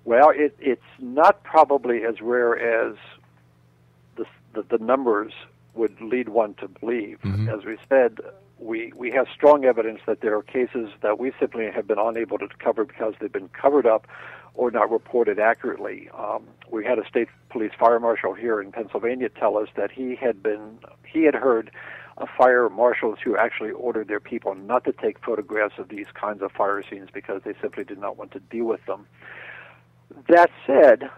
Well, it's not probably as rare as the numbers would lead one to believe. Mm-hmm. As we said, we have strong evidence that there are cases that we simply have been unable to cover because they've been covered up or not reported accurately. We had a state police fire marshal here in Pennsylvania tell us that he had heard fire marshals who actually ordered their people not to take photographs of these kinds of fire scenes because they simply did not want to deal with them. That said,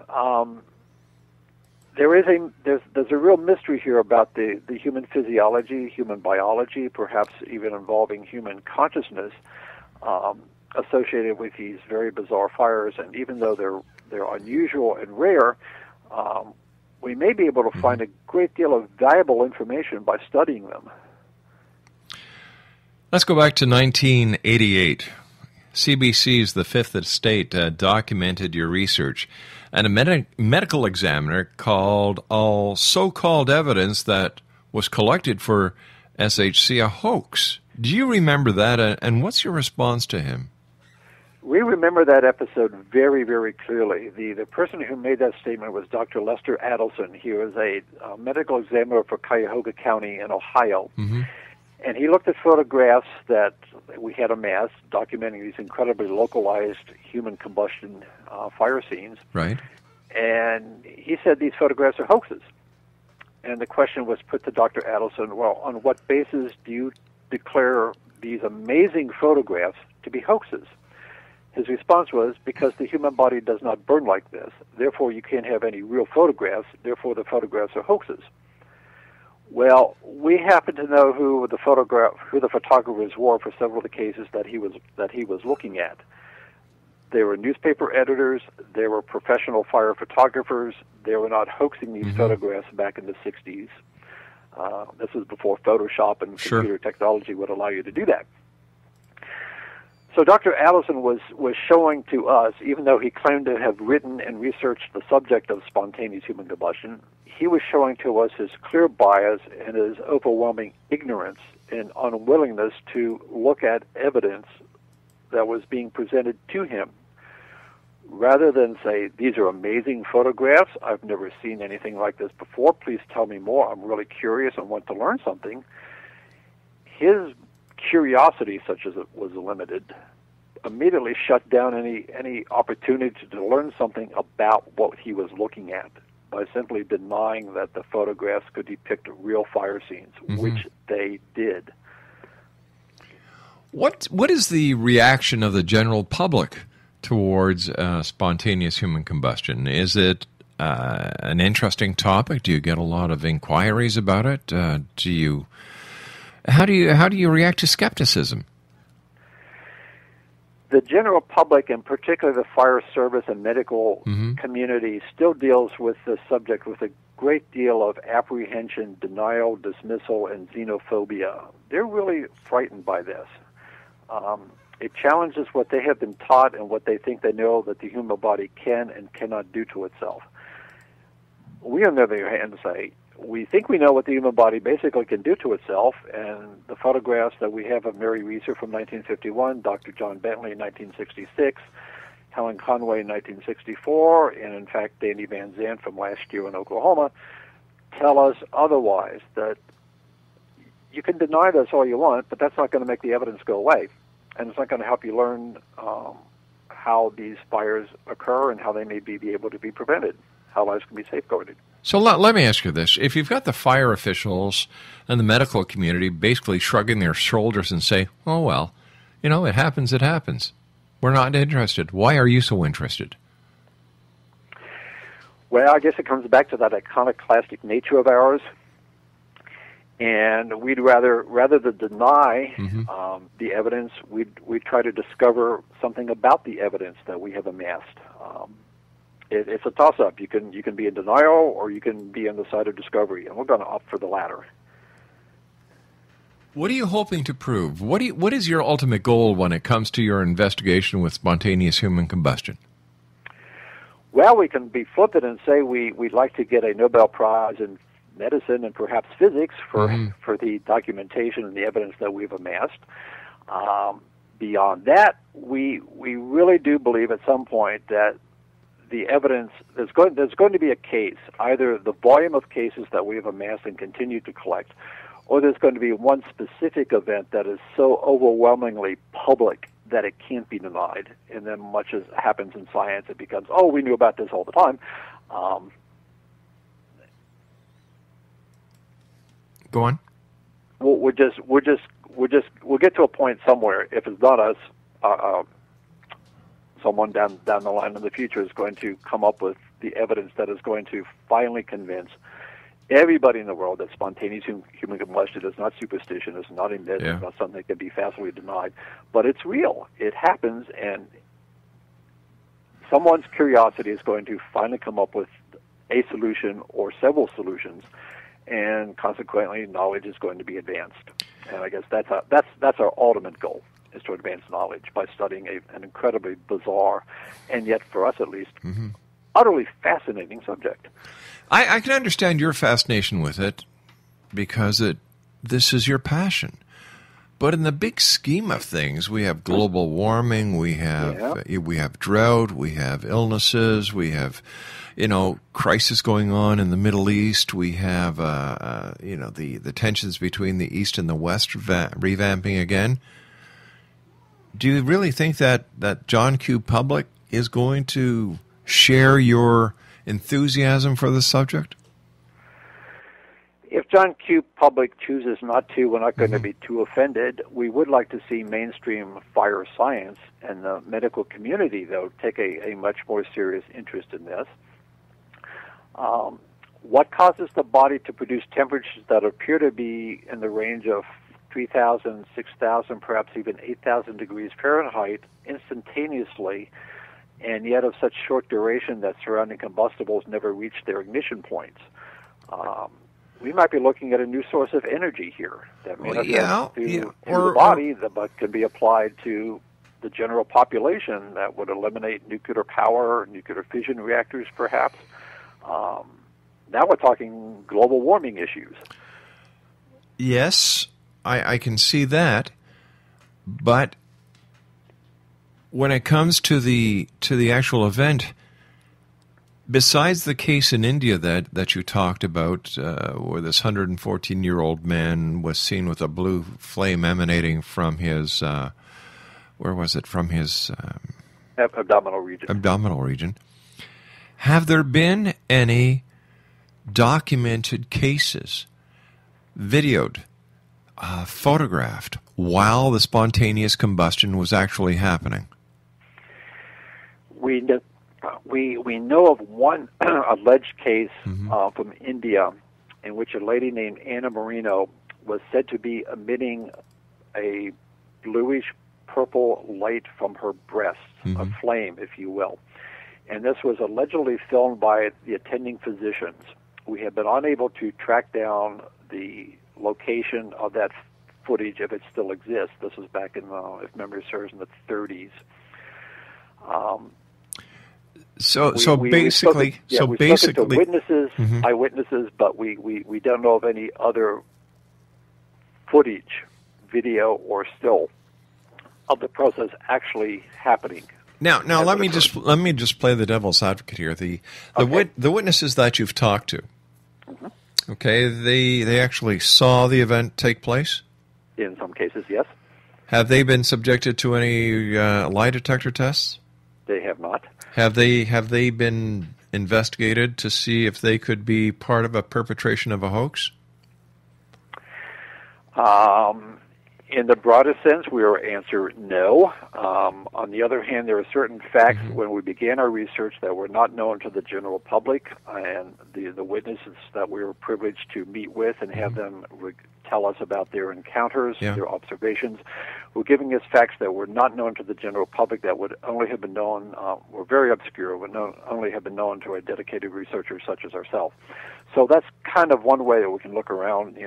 there's a real mystery here about the human physiology, human biology, perhaps even involving human consciousness associated with these very bizarre fires. And even though they're unusual and rare, we may be able to find a great deal of valuable information by studying them. Let's go back to 1988. CBC's The Fifth Estate documented your research, and a medical examiner called all so-called evidence that was collected for SHC a hoax. Do you remember that, and what's your response to him? We remember that episode very, very clearly. The person who made that statement was Dr. Lester Adelson. He was a medical examiner for Cuyahoga County in Ohio. Mm-hmm. And he looked at photographs that we had amassed documenting these incredibly localized human combustion fire scenes. Right. And he said these photographs are hoaxes. And the question was put to Dr. Adelson, well, on what basis do you declare these amazing photographs to be hoaxes? His response was, because the human body does not burn like this, therefore you can't have any real photographs, therefore the photographs are hoaxes. Well, we happen to know who the photographers were for several of the cases that he was looking at. They were newspaper editors, they were professional fire photographers, they were not hoaxing these photographs back in the 60s. This was before Photoshop and computer technology would allow you to do that. So Dr. Allison was showing to us, even though he claimed to have written and researched the subject of spontaneous human combustion, he was showing to us his clear bias and his overwhelming ignorance and unwillingness to look at evidence that was being presented to him. Rather than say, these are amazing photographs, I've never seen anything like this before, please tell me more, I'm really curious and want to learn something, his curiosity, such as it was limited, immediately shut down any opportunity to learn something about what he was looking at by simply denying that the photographs could depict real fire scenes, which they did. What is the reaction of the general public towards spontaneous human combustion? Is it an interesting topic? Do you get a lot of inquiries about it? How do you react to skepticism? The general public, and particularly the fire service and medical community, still deals with the subject with a great deal of apprehension, denial, dismissal, and xenophobia. They're really frightened by this. It challenges what they have been taught and what they think they know that the human body can and cannot do to itself. We, on the other hand, say, we think we know what the human body basically can do to itself, and the photographs that we have of Mary Reeser from 1951, Dr. John Bentley in 1966, Helen Conway in 1964, and in fact Danny Van Zandt from last year in Oklahoma, tell us otherwise, that you can deny this all you want, but that's not going to make the evidence go away, and it's not going to help you learn how these fires occur and how they may be able to be prevented, how lives can be safeguarded. So let me ask you this. If you've got the fire officials and the medical community basically shrugging their shoulders and say, oh, well, it happens, it happens. We're not interested. Why are you so interested? Well, I guess it comes back to that iconoclastic nature of ours. And we'd rather than deny the evidence, we'd try to discover something about the evidence that we have amassed. It's a toss-up. You can be in denial, or you can be on the side of discovery, and we're going to opt for the latter. What are you hoping to prove? What is your ultimate goal when it comes to your investigation with spontaneous human combustion? Well, we can be flippant and say we'd like to get a Nobel Prize in medicine and perhaps physics for the documentation and the evidence that we've amassed. Beyond that, we really do believe at some point that the evidence, there's going to be a case, either the volume of cases that we have amassed and continue to collect, or there's going to be one specific event that is so overwhelmingly public that it can't be denied. And then much as happens in science, it becomes, oh, we knew about this all the time. Go on. We'll get to a point somewhere. If it's not us, someone down the line in the future is going to come up with the evidence that is going to finally convince everybody in the world that spontaneous human combustion is not superstition, it's not a myth, it's not something that can be facilely denied, but it's real. It happens, and someone's curiosity is going to finally come up with a solution or several solutions, and consequently, knowledge is going to be advanced. And I guess that's our ultimate goal, is to advance knowledge by studying an incredibly bizarre, and yet for us at least, utterly fascinating subject. I can understand your fascination with it because this is your passion. But in the big scheme of things, we have global warming, we have drought, we have illnesses, we have crisis going on in the Middle East. We have the tensions between the East and the West revamping again. Do you really think that John Q. Public is going to share your enthusiasm for the subject? If John Q. Public chooses not to, we're not going to be too offended. We would like to see mainstream fire science and the medical community, though, take a much more serious interest in this. What causes the body to produce temperatures that appear to be in the range of 3,000, 6,000, perhaps even 8,000 degrees Fahrenheit instantaneously, and yet of such short duration that surrounding combustibles never reach their ignition points? We might be looking at a new source of energy here that may not go to the body, but can be applied to the general population that would eliminate nuclear power, nuclear fission reactors, perhaps. Now we're talking global warming issues. Yes, I can see that, but when it comes to the actual event, besides the case in India that you talked about, where this 114-year-old man was seen with a blue flame emanating from his, From his abdominal region. Abdominal region. Have there been any documented cases, videoed, photographed, while the spontaneous combustion was actually happening? We know of one alleged case from India in which a lady named Anna Marino was said to be emitting a bluish-purple light from her breasts, a flame, if you will. And this was allegedly filmed by the attending physicians. We have been unable to track down the location of that footage, if it still exists. This was back in, if memory serves, in the 30s. Basically, we spoke to witnesses, eyewitnesses, but we don't know of any other footage, video or still, of the process actually happening. Now let me just play the devil's advocate here. The witnesses that you've talked to, okay, they actually saw the event take place? In some cases, yes. Have they been subjected to any lie detector tests? They have not. Have they been investigated to see if they could be part of a perpetration of a hoax? In the broadest sense, we will answer no. On the other hand, there are certain facts when we began our research that were not known to the general public, and the witnesses that we were privileged to meet with and have them tell us about their encounters, their observations, were giving us facts that were not known to the general public, that would only have been known, were very obscure, would only have been known to a dedicated researcher such as ourselves. So that's kind of one way that we can look around,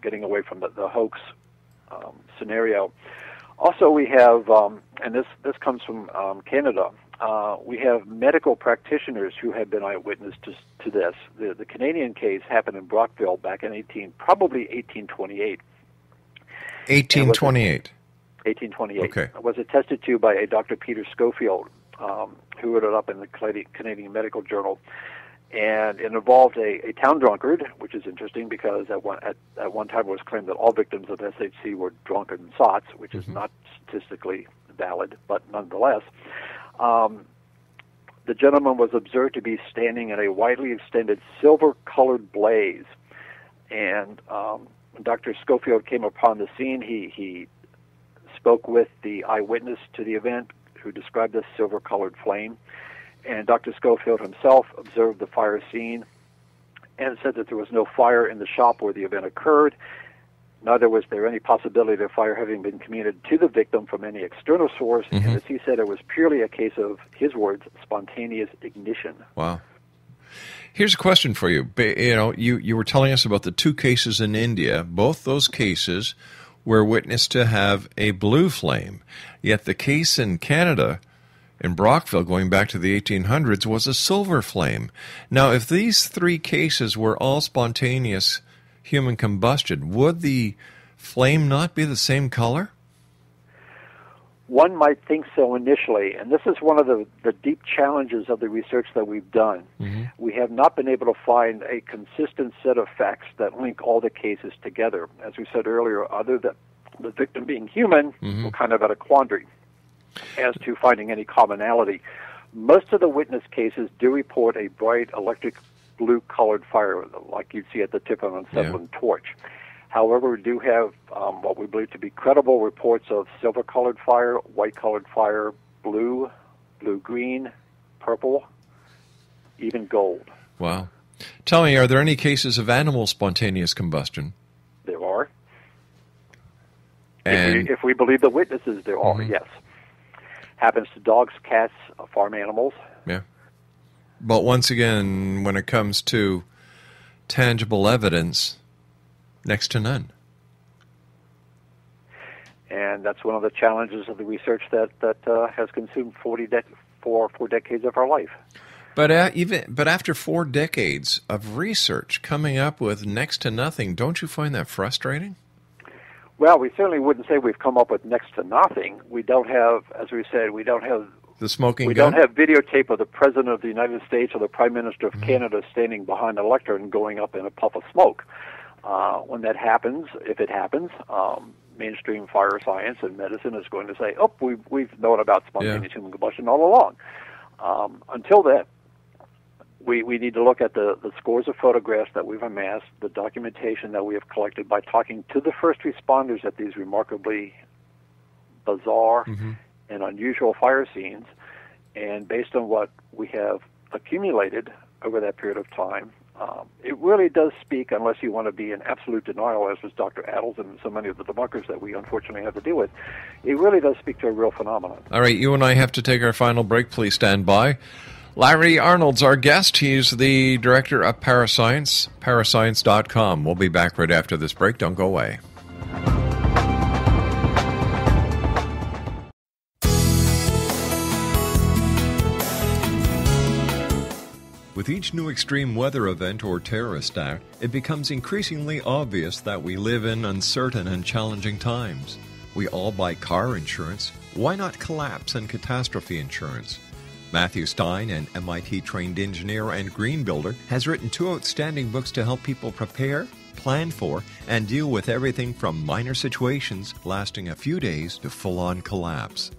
getting away from the hoax scenario. Also, we have, and this comes from Canada, we have medical practitioners who have been eyewitness to this. The Canadian case happened in Brockville back in probably 1828. 1828. 1828. Okay. It was attested to by a Dr. Peter Schofield. who wrote it up in the Canadian Medical Journal. And it involved a town drunkard, which is interesting because at one time it was claimed that all victims of SHC were drunken sots, which is not statistically valid, but nonetheless. The gentleman was observed to be standing in a widely extended silver-colored blaze. And Dr. Schofield came upon the scene. He spoke with the eyewitness to the event who described this silver-colored flame. And Dr. Schofield himself observed the fire scene and said that there was no fire in the shop where the event occurred. Neither was there any possibility of fire having been communicated to the victim from any external source. And as he said, it was purely a case of, his words, spontaneous ignition. Wow. Here's a question for you. You were telling us about the two cases in India. Both those cases were witnessed to have a blue flame. Yet the case in Canada, in Brockville, going back to the 1800s, was a silver flame. Now, if these three cases were all spontaneous human combustion, would the flame not be the same color? One might think so initially, and this is one of the deep challenges of the research that we've done. We have not been able to find a consistent set of facts that link all the cases together. As we said earlier, other than the victim being human, we're kind of at a quandary as to finding any commonality. Most of the witness cases do report a bright electric blue-colored fire, like you'd see at the tip of an acetylene torch. However, we do have what we believe to be credible reports of silver-colored fire, white-colored fire, blue, blue-green, purple, even gold. Wow. Tell me, are there any cases of animal spontaneous combustion? There are. And if we believe the witnesses, there are, yes. Happens to dogs, cats, farm animals. Yeah. But once again, when it comes to tangible evidence, next to none. And that's one of the challenges of the research that has consumed four decades of our life. But after 4 decades of research coming up with next to nothing, don't you find that frustrating? Well, we certainly wouldn't say we've come up with next to nothing. We don't have, as we said, we don't have the smoking gun? We don't have videotape of the President of the United States or the Prime Minister of Canada standing behind a lectern going up in a puff of smoke. When that happens, if it happens, mainstream fire science and medicine is going to say, oh, we've known about spontaneous human combustion all along. Until then, we need to look at the scores of photographs that we've amassed, the documentation that we have collected by talking to the first responders at these remarkably bizarre and unusual fire scenes, and based on what we have accumulated over that period of time, it really does speak, unless you want to be in absolute denial, as was Dr. Addles and so many of the debunkers that we unfortunately have to deal with, it really does speak to a real phenomenon. All right, you and I have to take our final break. Please stand by. Larry Arnold's our guest. He's the director of Parascience, parascience.com. We'll be back right after this break. Don't go away. With each new extreme weather event or terrorist act, it becomes increasingly obvious that we live in uncertain and challenging times. We all buy car insurance. Why not collapse and catastrophe insurance? Matthew Stein, an MIT-trained engineer and green builder, has written 2 outstanding books to help people prepare, plan for, and deal with everything from minor situations lasting a few days to full-on collapse.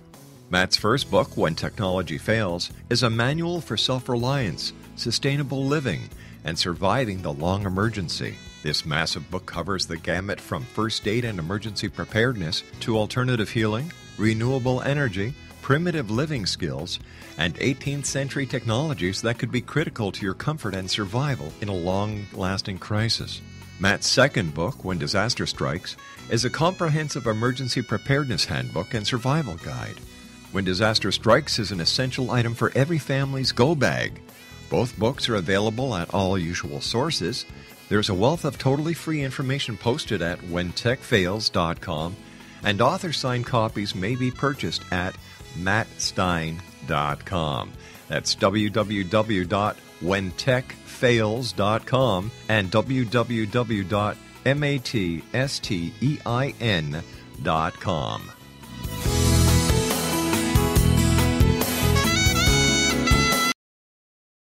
Matt's first book, When Technology Fails, is a manual for self-reliance, sustainable living, and surviving the long emergency. This massive book covers the gamut from first aid and emergency preparedness to alternative healing, renewable energy, primitive living skills, and 18th century technologies that could be critical to your comfort and survival in a long-lasting crisis. Matt's second book, When Disaster Strikes, is a comprehensive emergency preparedness handbook and survival guide. When Disaster Strikes is an essential item for every family's go bag. Both books are available at all usual sources. There's a wealth of totally free information posted at whentechfails.com, and author-signed copies may be purchased at mattstein.com. That's www.whentechfails.com and www.mattstein.com.